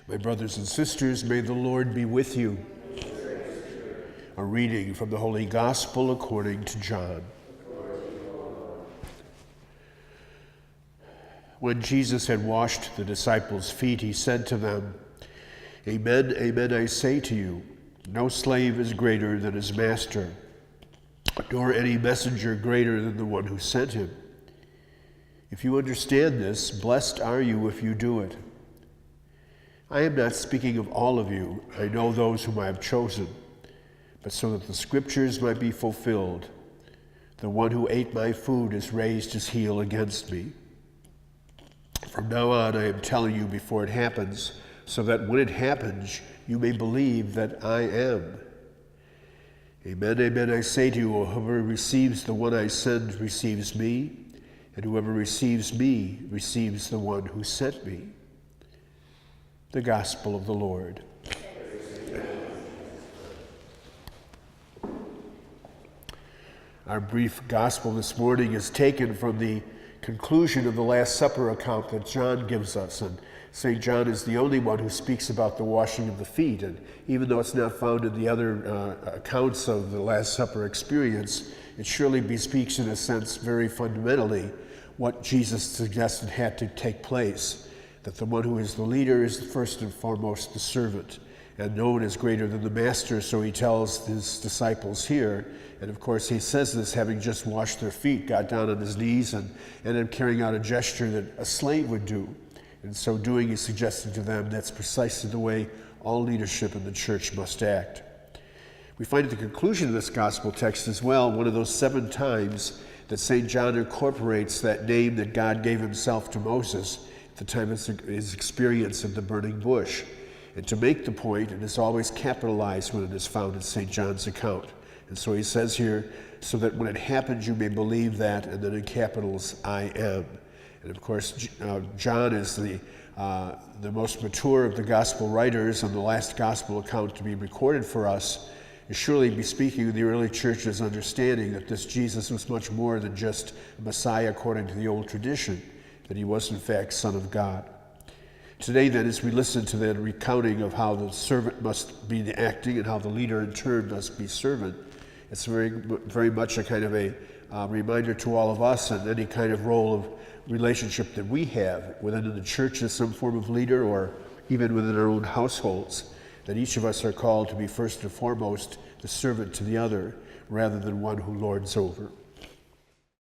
My brothers and sisters, may the Lord be with you. A reading from the Holy Gospel according to John. When Jesus had washed the disciples' feet, he said to them, "Amen, amen, I say to you, no slave is greater than his master, nor any messenger greater than the one who sent him. If you understand this, blessed are you if you do it. I am not speaking of all of you. I know those whom I have chosen, but so that the scriptures might be fulfilled, the one who ate my food has raised his heel against me. From now on, I am telling you before it happens, so that when it happens, you may believe that I am. Amen, amen, I say to you, whoever receives the one I send receives me, and whoever receives me receives the one who sent me." The Gospel of the Lord. Our brief Gospel this morning is taken from the conclusion of the Last Supper account that John gives us. And St. John is the only one who speaks about the washing of the feet. And even though it's not found in the other accounts of the Last Supper experience, it surely bespeaks, in a sense, very fundamentally, what Jesus suggested had to take place. That the one who is the leader is first and foremost the servant, and no one is greater than the master, so he tells his disciples here. And of course, he says this having just washed their feet, got down on his knees, and then carrying out a gesture that a slave would do. In so doing, he's suggesting to them that's precisely the way all leadership in the church must act. We find at the conclusion of this gospel text as well, one of those 7 times that St. John incorporates that name that God gave himself to Moses at the time of his experience of the burning bush. And to make the point, it is always capitalized when it is found in St. John's account. And so he says here, so that when it happens, you may believe that, and then in capitals, I am. And of course, John is the most mature of the gospel writers, and the last gospel account to be recorded for us is surely bespeaking of the early church's understanding that this Jesus was much more than just a Messiah according to the old tradition, that he was in fact Son of God. Today then, as we listen to the recounting of how the servant must be acting and how the leader in turn must be servant, it's very much a kind of a reminder to all of us and any kind of role of relationship that we have within the church as some form of leader or even within our own households, that each of us are called to be first and foremost the servant to the other rather than one who lords over.